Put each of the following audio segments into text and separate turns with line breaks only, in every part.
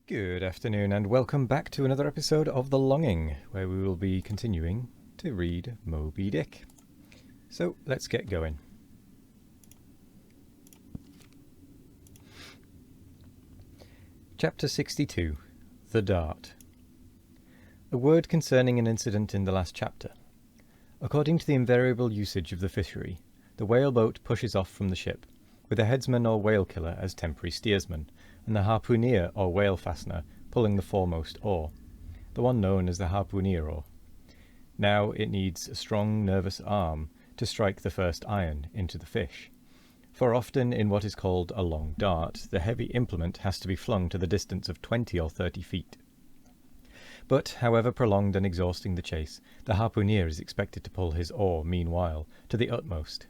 Good afternoon and welcome back to another episode of The Longing, where we will be continuing to read Moby Dick. So let's get going. Chapter 62, The Dart. A word concerning an incident in the last chapter. According to the invariable usage of the fishery, the whaleboat pushes off from the ship, with a headsman or whale killer as temporary steersman, and the harpooner or whale fastener pulling the foremost oar, the one known as the harpooner oar. Now it needs a strong, nervous arm to strike the first iron into the fish, for often in what is called a long dart, the heavy implement has to be flung to the distance of 20 or 30 feet. But, however prolonged and exhausting the chase, the harpooner is expected to pull his oar, meanwhile, to the utmost.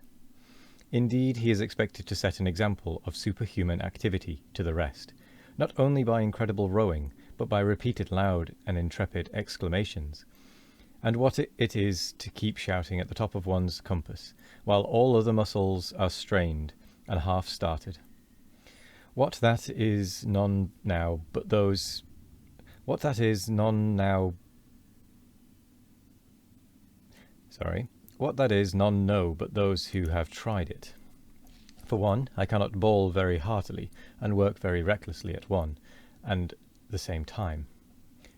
Indeed, he is expected to set an example of superhuman activity to the rest, not only by incredible rowing, but by repeated loud and intrepid exclamations, and what it is to keep shouting at the top of one's compass, while all other muscles are strained and half started. What that is none now but those who have tried it. For one, I cannot bawl very heartily and work very recklessly at one and the same time.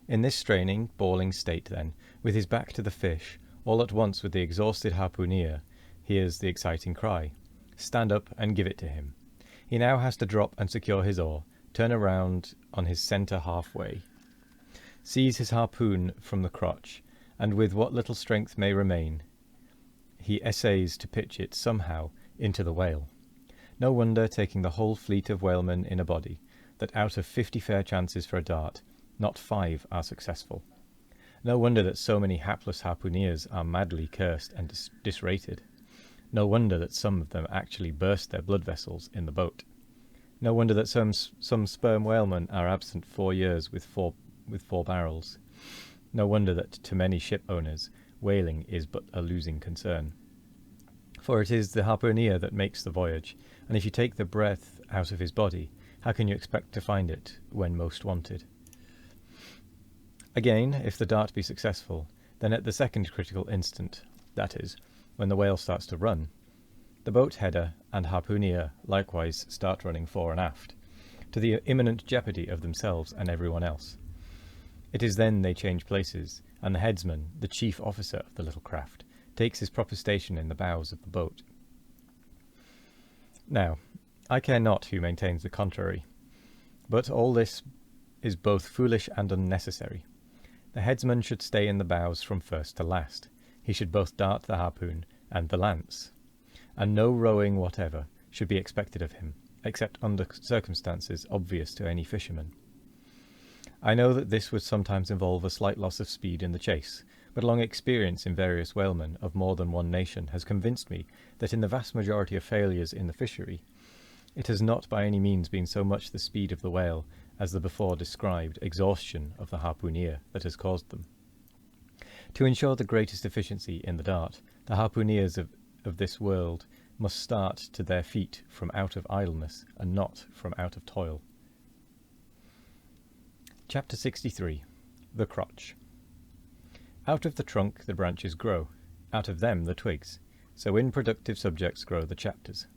In this straining, bawling state, then, with his back to the fish, all at once with the exhausted harpooner, hears the exciting cry, "Stand up and give it to him." He now has to drop and secure his oar, turn around on his centre halfway, seize his harpoon from the crotch, and with what little strength may remain, he essays to pitch it somehow into the whale. No wonder, taking the whole fleet of whalemen in a body, that out of 50 fair chances for a dart, not 5 are successful. No wonder that so many hapless harpooneers are madly cursed and disrated. No wonder that some of them actually burst their blood vessels in the boat. No wonder that some sperm whalemen are absent 4 years with four barrels. No wonder that to many ship owners whaling is but a losing concern. For it is the harpooner that makes the voyage, and if you take the breath out of his body, how can you expect to find it when most wanted? Again, if the dart be successful, then at the second critical instant, that is, when the whale starts to run, the boat header and harpooner likewise start running fore and aft, to the imminent jeopardy of themselves and everyone else. It is then they change places, and the headsman, the chief officer of the little craft, takes his proper station in the bows of the boat. Now, I care not who maintains the contrary, but all this is both foolish and unnecessary. The headsman should stay in the bows from first to last. He should both dart the harpoon and the lance, and no rowing whatever should be expected of him, except under circumstances obvious to any fisherman. I know that this would sometimes involve a slight loss of speed in the chase, but long experience in various whalemen of more than one nation has convinced me that in the vast majority of failures in the fishery, it has not by any means been so much the speed of the whale as the before described exhaustion of the harpooner that has caused them. To ensure the greatest efficiency in the dart, the harpooneers of this world must start to their feet from out of idleness and not from out of toil. Chapter 63. The Crotch. Out of the trunk the branches grow, out of them the twigs, so in productive subjects grow the chapters.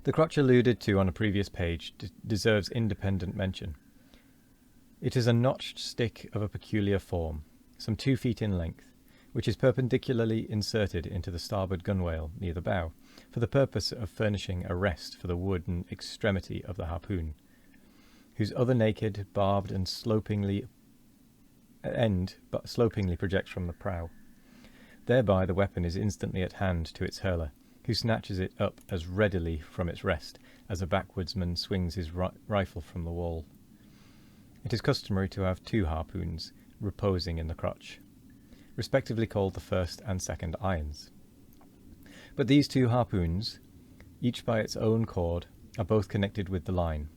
The crotch alluded to on a previous page deserves independent mention. It is a notched stick of a peculiar form, some 2 feet in length, which is perpendicularly inserted into the starboard gunwale near the bow, for the purpose of furnishing a rest for the wooden extremity of the harpoon, whose other naked, barbed and slopingly projects from the prow. Thereby the weapon is instantly at hand to its hurler, who snatches it up as readily from its rest as a backwoodsman swings his rifle from the wall. It is customary to have 2 harpoons reposing in the crotch, respectively called the first and second irons. But these 2 harpoons, each by its own cord, are both connected with the line,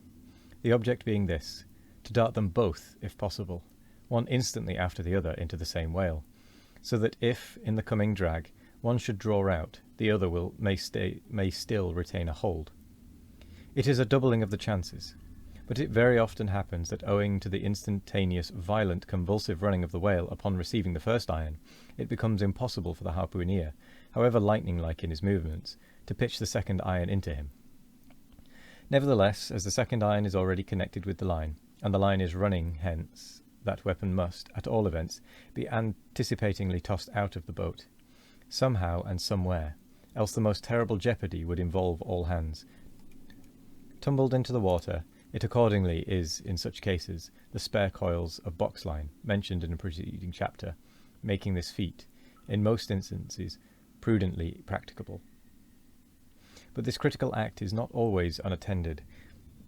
the object being this, to dart them both, if possible, one instantly after the other into the same whale, so that if, in the coming drag, one should draw out, the other may still retain a hold. It is a doubling of the chances. But it very often happens that owing to the instantaneous, violent, convulsive running of the whale upon receiving the first iron, it becomes impossible for the harpooner, however lightning-like in his movements, to pitch the second iron into him. Nevertheless, as the second iron is already connected with the line, and the line is running, hence, that weapon must, at all events, be anticipatingly tossed out of the boat, somehow and somewhere, else the most terrible jeopardy would involve all hands. Tumbled into the water, it accordingly is, in such cases, the spare coils of box line, mentioned in a preceding chapter, making this feat, in most instances, prudently practicable. But this critical act is not always unattended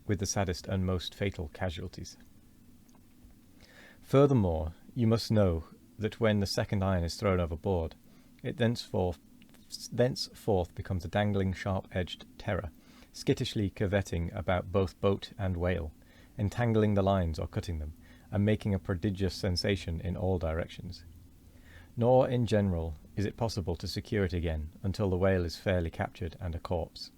with the saddest and most fatal casualties. Furthermore, you must know that when the second iron is thrown overboard, it thenceforth becomes a dangling, sharp-edged terror, skittishly curvetting about both boat and whale, entangling the lines or cutting them, and making a prodigious sensation in all directions. Nor, in general, is it possible to secure it again until the whale is fairly captured and a corpse.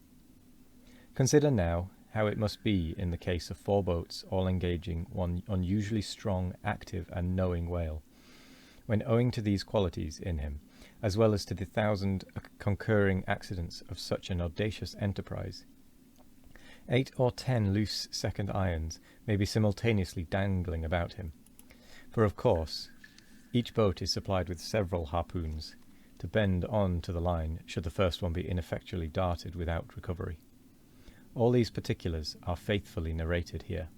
Consider now how it must be in the case of 4 boats all engaging one unusually strong, active, and knowing whale, when owing to these qualities in him, as well as to the 1,000 concurring accidents of such an audacious enterprise, 8 or 10 loose second irons may be simultaneously dangling about him, for of course each boat is supplied with several harpoons to bend on to the line should the first one be ineffectually darted without recovery. All these particulars are faithfully narrated here,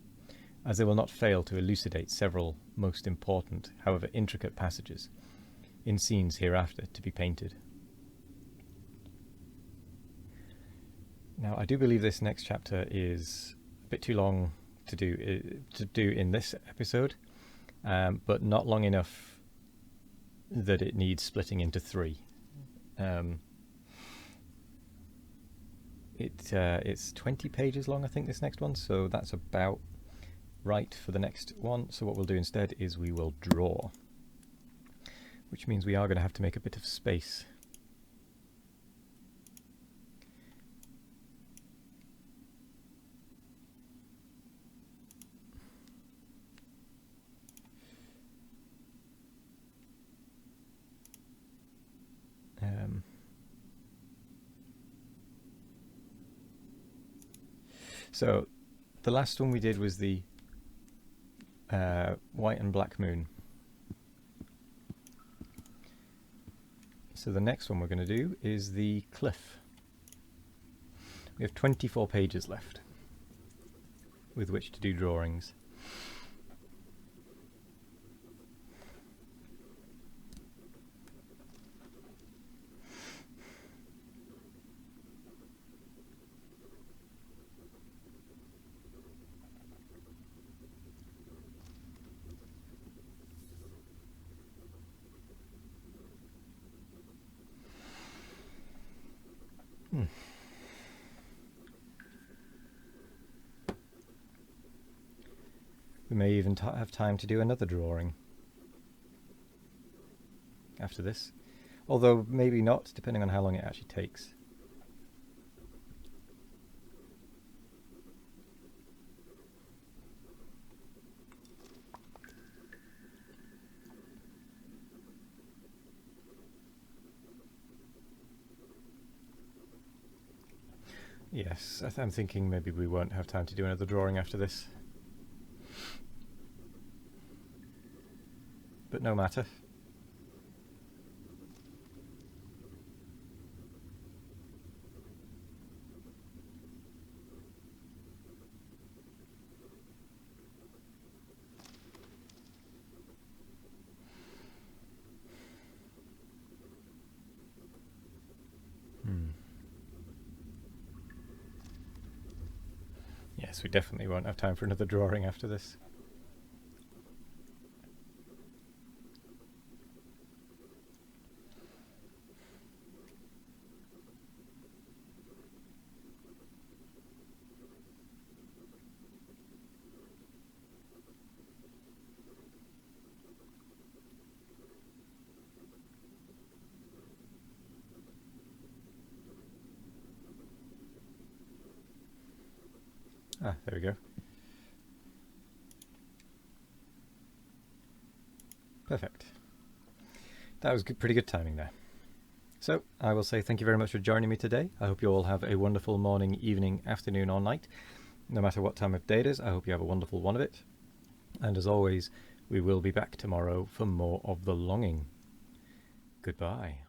as they will not fail to elucidate several most important, however intricate passages, in scenes hereafter to be painted. Now, I do believe this next chapter is a bit too long to do in this episode, but not long enough that it needs splitting into 3. It's 20 pages long, I think, this next one, so that's about right for the next one. So what we'll do instead is we will draw, which means we are going to have to make a bit of space. So the last one we did was the white and black moon. So the next one we're going to do is the cliff. We have 24 pages left with which to do drawings. We may even have time to do another drawing after this, although maybe not, depending on how long it actually takes. Yes, I'm thinking maybe we won't have time to do another drawing after this. But no matter. Yes, we definitely won't have time for another drawing after this. Ah, there we go. Perfect. That was pretty good timing there. So I will say thank you very much for joining me today. I hope you all have a wonderful morning, evening, afternoon, or night. No matter what time of day it is, I hope you have a wonderful one of it. And as always, we will be back tomorrow for more of The Longing. Goodbye.